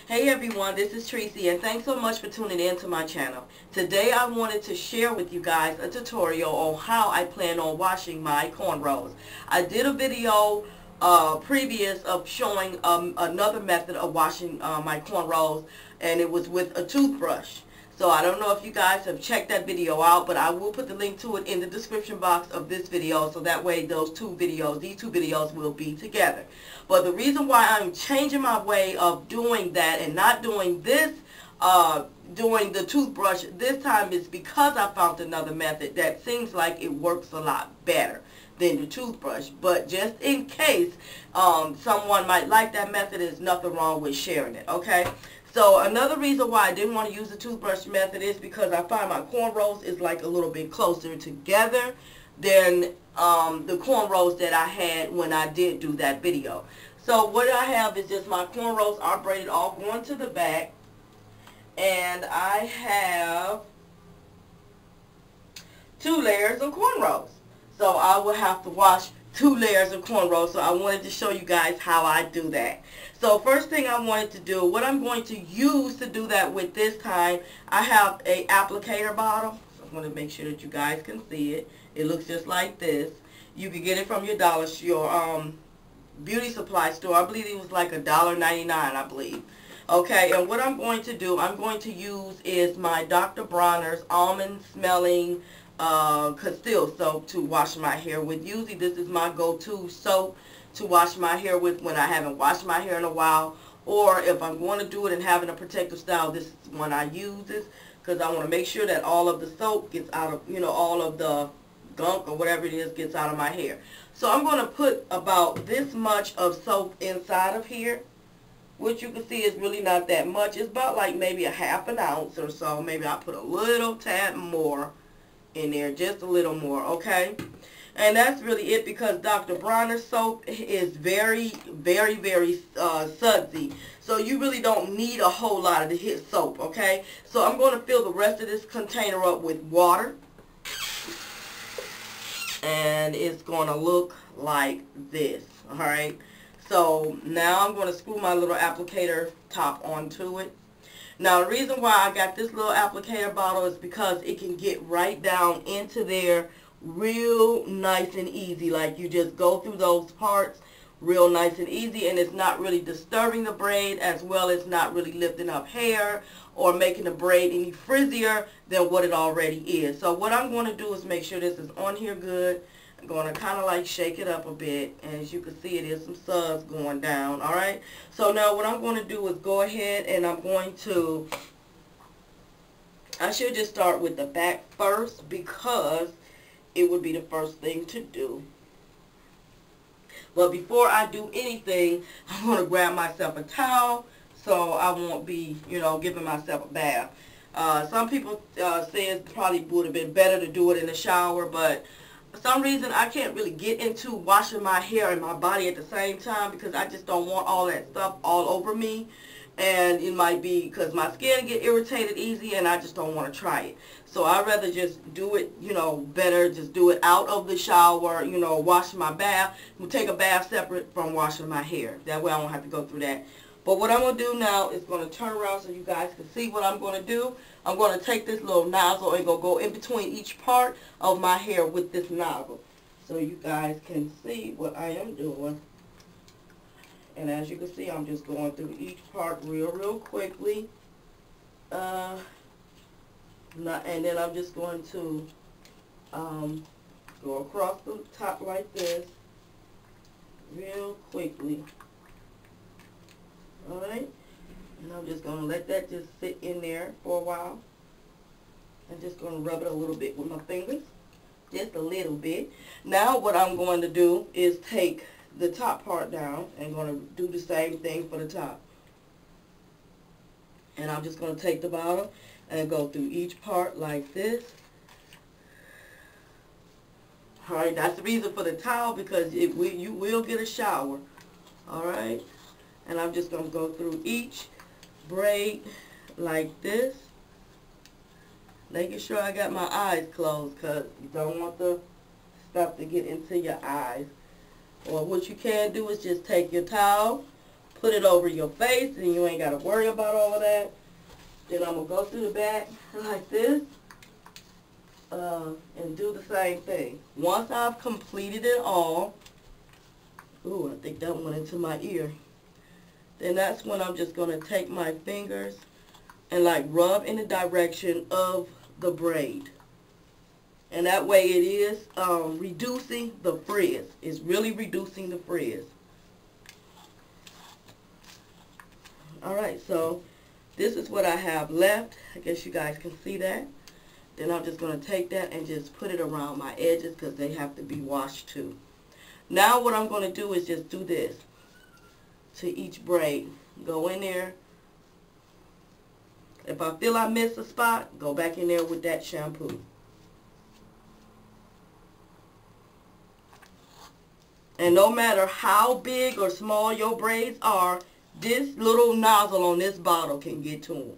Hey everyone, this is Tracy and thanks so much for tuning in to my channel. Today I wanted to share with you guys a tutorial on how I plan on washing my cornrows. I did a video previous of showing another method of washing my cornrows, and it was with a toothbrush. So I don't know if you guys have checked that video out, but I will put the link to it in the description box of this video, so that way these two videos will be together. But the reason why I'm changing my way of doing that and not doing this, doing the toothbrush this time, is because I found another method that seems like it works a lot better than the toothbrush. But just in case someone might like that method, there's nothing wrong with sharing it, okay? So another reason why I didn't want to use the toothbrush method is because I find my cornrows is like a little bit closer together than the cornrows that I had when I did do that video. So what I have is just my cornrows are braided all going to the back, and I have 2 layers of cornrows. So I will have to wash 2 layers of cornrows, so I wanted to show you guys how I do that. So first thing I wanted to do, what I'm going to use to do that with this time, I have a applicator bottle. So I want to make sure that you guys can see it. It looks just like this. You can get it from your beauty supply store. I believe it was like $1.99, I believe. Okay, and what I'm going to do, I'm going to use is my Dr. Bronner's almond smelling Castile soap to wash my hair with. Usually this is my go-to soap to wash my hair with when I haven't washed my hair in a while, or if I'm going to do it and having a protective style, this is when I use this, because I want to make sure that all of the soap gets out of, all of the gunk or whatever it is gets out of my hair. So I'm going to put about this much of soap inside of here, which you can see is really not that much. It's about like maybe a ½ an ounce or so. Maybe I'll put a little tad more in there, just a little more, okay? And that's really it, because Dr. Bronner's soap is very, very, very sudsy. So you really don't need a whole lot of the hit soap, okay? So I'm going to fill the rest of this container up with water. And it's going to look like this, alright? So now I'm going to screw my little applicator top onto it. Now the reason why I got this little applicator bottle is because it can get right down into there real nice and easy. Like you just go through those parts real nice and easy, and it's not really disturbing the braid, as well as not really lifting up hair or making the braid any frizzier than what it already is. So what I'm going to do is make sure this is on here good. I'm going to kind of like shake it up a bit, and as you can see, it is some suds going down. Alright, so now what I'm going to do is go ahead and I'm going to, I should just start with the back first, because it would be the first thing to do. But before I do anything, I'm going to grab myself a towel so I won't be, giving myself a bath. Some people say it probably would have been better to do it in the shower, but for some reason I can't really get into washing my hair and my body at the same time, because I just don't want all that stuff all over me. And it might be because my skin get irritated easy, and I just don't want to try it. So I'd rather just do it, better, just do it out of the shower, washing my bath. We'll take a bath separate from washing my hair. That way I won't have to go through that. But what I'm going to do now is going to turn around so you guys can see what I'm going to do. I'm going to take this little nozzle and go in between each part of my hair with this nozzle, so you guys can see what I am doing. And as you can see, I'm just going through each part real quickly. And then I'm just going to go across the top like this real quickly. Alright? And I'm just going to let that just sit in there for a while. I'm just going to rub it a little bit with my fingers. Just a little bit. Now what I'm going to do is take the top part down and going to do the same thing for the top. And I'm just going to take the bottom and go through each part like this. Alright, that's the reason for the towel, because you will get a shower. Alright, and I'm just going to go through each braid like this, making sure I got my eyes closed, because you don't want the stuff to get into your eyes. Or what you can do is just take your towel, put it over your face, and you ain't got to worry about all of that. Then I'm going to go through the back like this and do the same thing. Once I've completed it all, ooh, I think that went into my ear. Then that's when I'm just going to take my fingers and like rub in the direction of the braid. And that way it is reducing the frizz. It's really reducing the frizz. Alright, so this is what I have left. I guess you guys can see that. Then I'm just going to take that and just put it around my edges because they have to be washed too. Now what I'm going to do is just do this to each braid. Go in there. If I feel I missed a spot, go back in there with that shampoo. And no matter how big or small your braids are, this little nozzle on this bottle can get to them.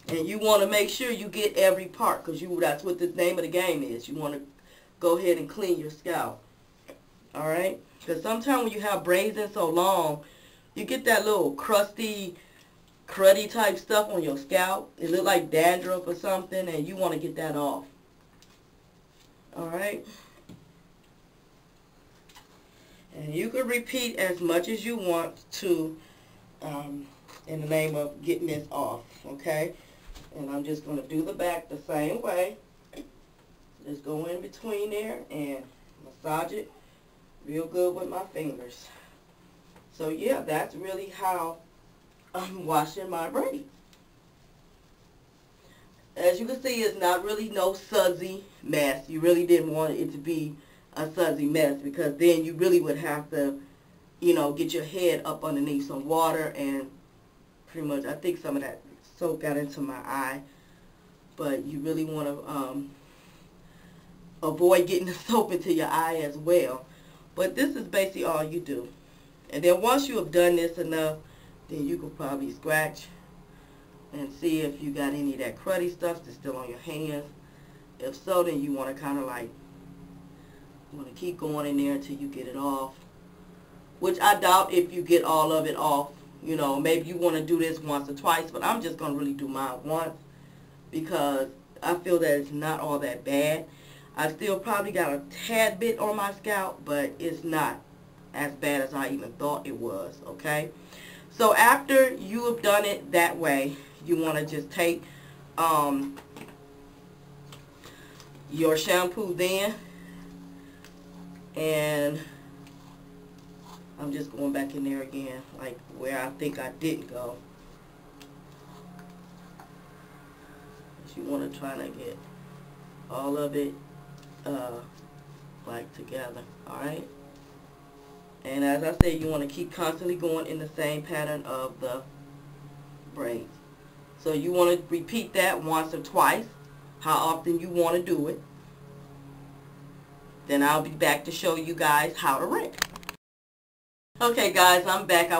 And you want to make sure you get every part, because that's what the name of the game is. You want to go ahead and clean your scalp. Alright? Because sometimes when you have braids in so long, you get that little cruddy type stuff on your scalp. It looks like dandruff or something, and you want to get that off. Alright? And you can repeat as much as you want to in the name of getting this off. Okay? And I'm just going to do the back the same way. Just go in between there and massage it real good with my fingers. So yeah, that's really how I'm washing my braids. As you can see, it's not really no sudsy mess. You really didn't want it to be a sudsy mess, because then you really would have to, you know, get your head up underneath some water, and pretty much I think some of that soap got into my eye. But you really want to avoid getting the soap into your eye as well. But this is basically all you do. And then once you have done this enough, then you can probably scratch and see if you got any of that cruddy stuff that's still on your hands. If so, then you want to kind of like, you want to keep going in there until you get it off. Which I doubt if you get all of it off. You know, maybe you want to do this once or twice, but I'm just going to really do mine once, because I feel that it's not all that bad. I still probably got a tad bit on my scalp, but it's not as bad as I even thought it was, okay? So after you have done it that way, you want to just take your shampoo then, and I'm just going back in there again, like where I think I didn't go. You want to try to get all of it like together, alright? And as I said, you want to keep constantly going in the same pattern of the braids. So you want to repeat that once or twice, how often you want to do it. Then I'll be back to show you guys how to rinse. Okay guys, I'm back.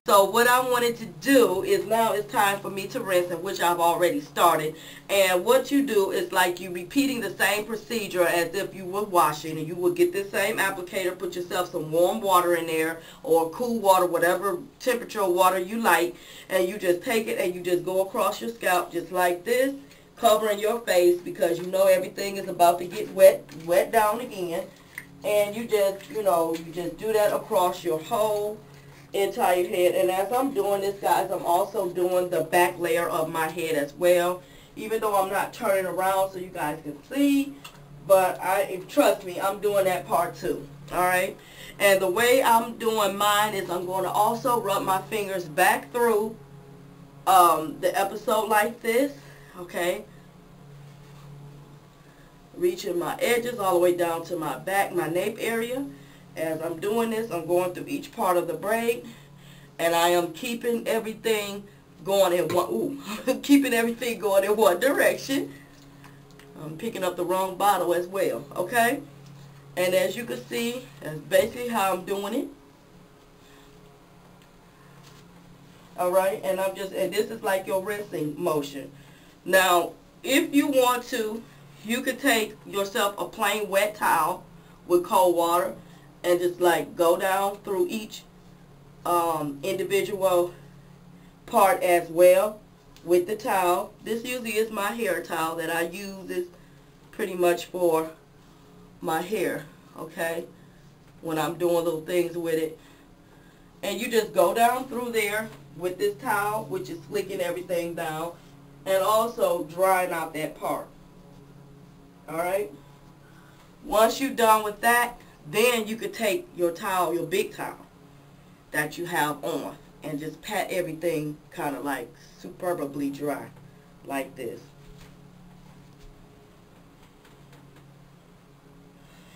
So what I wanted to do is, now it's time for me to rinse, which I've already started. And what you do is like you repeating the same procedure as if you were washing, and you would get this same applicator, put yourself some warm water in there, or cool water, whatever temperature water you like, and you just take it and you just go across your scalp just like this, covering your face, because you know everything is about to get wet down again. And you just, you know, you just do that across your whole entire head. And as I'm doing this, guys, I'm also doing the back layer of my head as well, even though I'm not turning around so you guys can see. But trust me, I'm doing that part too. Alright? And the way I'm doing mine is I'm going to also rub my fingers back through the episode like this. Okay? Reaching my edges all the way down to my back, my nape area. As I'm doing this, I'm going through each part of the braid, and I am keeping everything going in keeping everything going in one direction. I'm picking up the wrong bottle as well, okay? And as you can see, that's basically how I'm doing it. Alright, and this is like your rinsing motion. Now, if you want to, you could take yourself a plain wet towel with cold water and just like go down through each individual part as well with the towel. This usually is my hair towel that I use. This pretty much for my hair, okay, when I'm doing little things with it. And you just go down through there with this towel, which is slicking everything down and also drying out that part. Alright, once you're done with that, then you could take your towel, your big towel that you have on, and just pat everything kind of like superbly dry like this.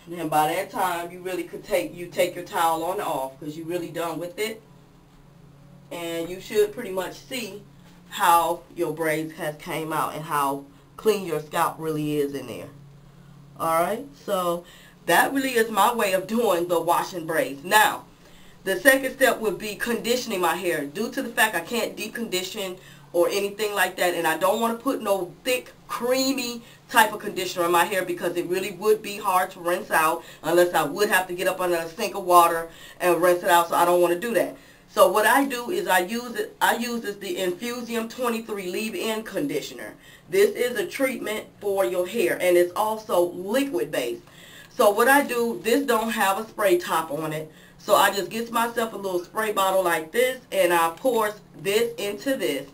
And then by that time you really could take your towel on and off because you're really done with it, and you should pretty much see how your braids has came out and how clean your scalp really is in there. Alright, so that really is my way of doing the washing braids. Now, the second step would be conditioning my hair. Due to the fact I can't deep condition or anything like that, and I don't want to put no thick, creamy type of conditioner in my hair because it really would be hard to rinse out unless I would have to get up under a sink of water and rinse it out, so I don't want to do that. So what I do is I use the Infusium 23 leave-in conditioner. This is a treatment for your hair, and it's also liquid based. So what I do, this don't have a spray top on it, so I just get myself a little spray bottle like this, and I pour this into this,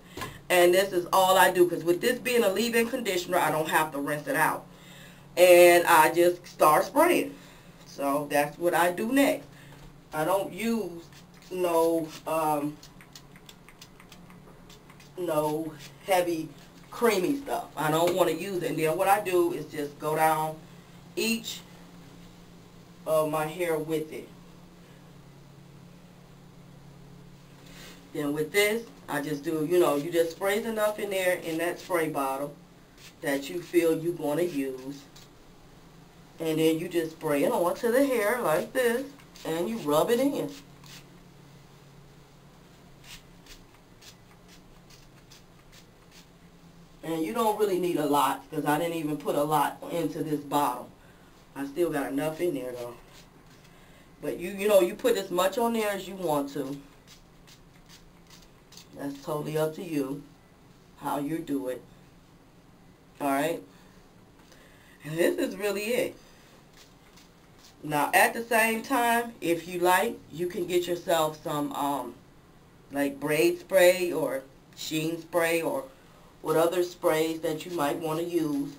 and this is all I do, because with this being a leave-in conditioner, I don't have to rinse it out, and I just start spraying. So that's what I do next. I don't use no heavy creamy stuff. I don't want to use it. And then what I do is just go down each of my hair with it. Then with this, I just do, you just spray enough in there in that spray bottle that you feel you're going to use. And then you just spray it onto the hair like this, and you rub it in. And you don't really need a lot, because I didn't even put a lot into this bottle. I still got enough in there though. But you put as much on there as you want to. That's totally up to you how you do it. Alright? And this is really it. Now at the same time, if you like, you can get yourself some like Braid spray or Sheen spray or what other sprays that you might want to use.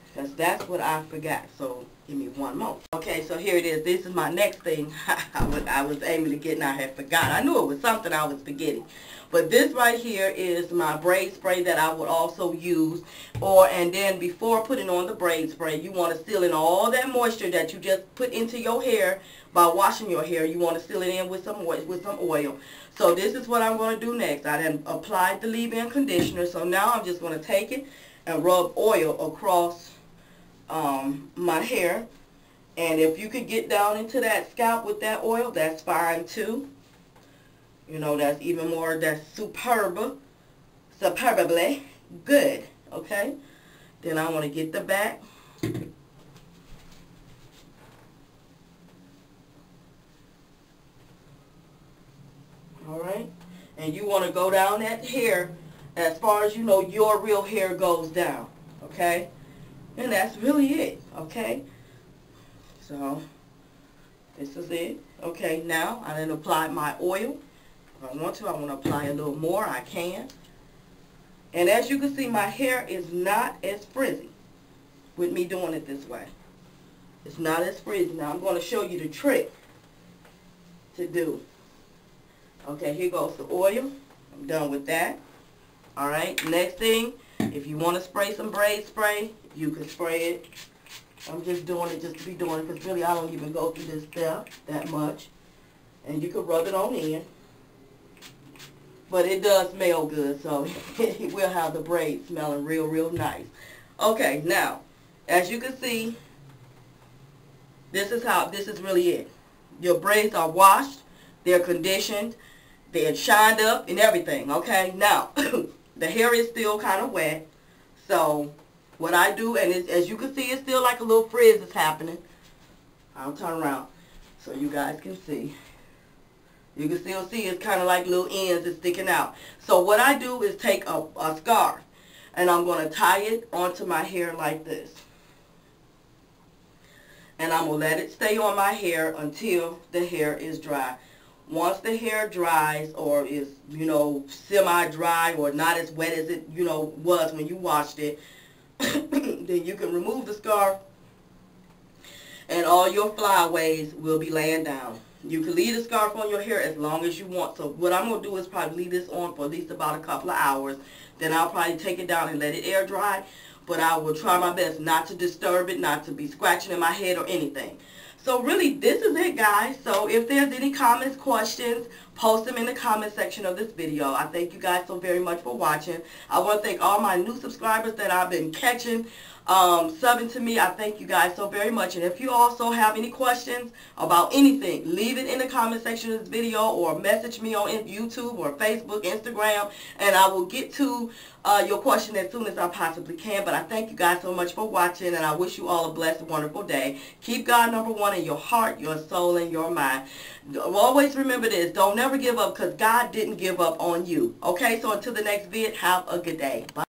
Because that's what I forgot. So give me one more. Okay, so here it is. This is my next thing I was aiming to get and I had forgot. I knew it was something I was forgetting. But this right here is my braid spray that I would also use. And then before putting on the braid spray, you want to seal in all that moisture that you just put into your hair by washing your hair. You want to seal it in with some oil. So this is what I'm going to do next. I then applied the leave-in conditioner. So now I'm just going to take it and rub oil across my hair. And if you could get down into that scalp with that oil, that's fine too. That's even more, that's superbly good, okay? Then I want to get the back. Alright? And you want to go down that hair as far as your real hair goes down, okay? And that's really it, okay? So, this is it. Okay, now I then apply my oil. If I want to apply a little more, I can. And as you can see, my hair is not as frizzy with me doing it this way. It's not as frizzy. Now I'm going to show you the trick to do. Okay, here goes the oil. I'm done with that. Alright, next thing, if you want to spray some braid spray, you can spray it. I'm just doing it just to be doing it because really I don't even go through this step that much. And you can rub it on in. But it does smell good, so we'll have the braid smelling real nice. Okay, now, as you can see, this is really it. Your braids are washed, they're conditioned, they're shined up and everything, okay? Now, the hair is still kind of wet, so what I do, and it's, as you can see, it's still like a little frizz is happening. I'll turn around so you guys can see. You can still see it's kind of like little ends that's sticking out. So what I do is take a scarf, and I'm going to tie it onto my hair like this. And I'm going to let it stay on my hair until the hair is dry. Once the hair dries or is, semi-dry or not as wet as it, was when you washed it, then you can remove the scarf and all your flyaways will be laying down. You can leave the scarf on your hair as long as you want. So what I'm going to do is probably leave this on for at least about a couple of hours. Then I'll probably take it down and let it air dry. But I will try my best not to disturb it, not to be scratching in my head or anything. So really, this is it, guys. So if there's any comments, questions, post them in the comment section of this video. I thank you guys so very much for watching. I want to thank all my new subscribers that I've been catching, subbing to me. I thank you guys so very much. And if you also have any questions about anything, leave it in the comment section of this video or message me on YouTube or Facebook, Instagram, and I will get to your question as soon as I possibly can. But I thank you guys so much for watching, and I wish you all a blessed, wonderful day. Keep God number one in your heart, your soul, and your mind. Always remember this. Don't never give up, because God didn't give up on you. Okay, so until the next vid, have a good day. Bye.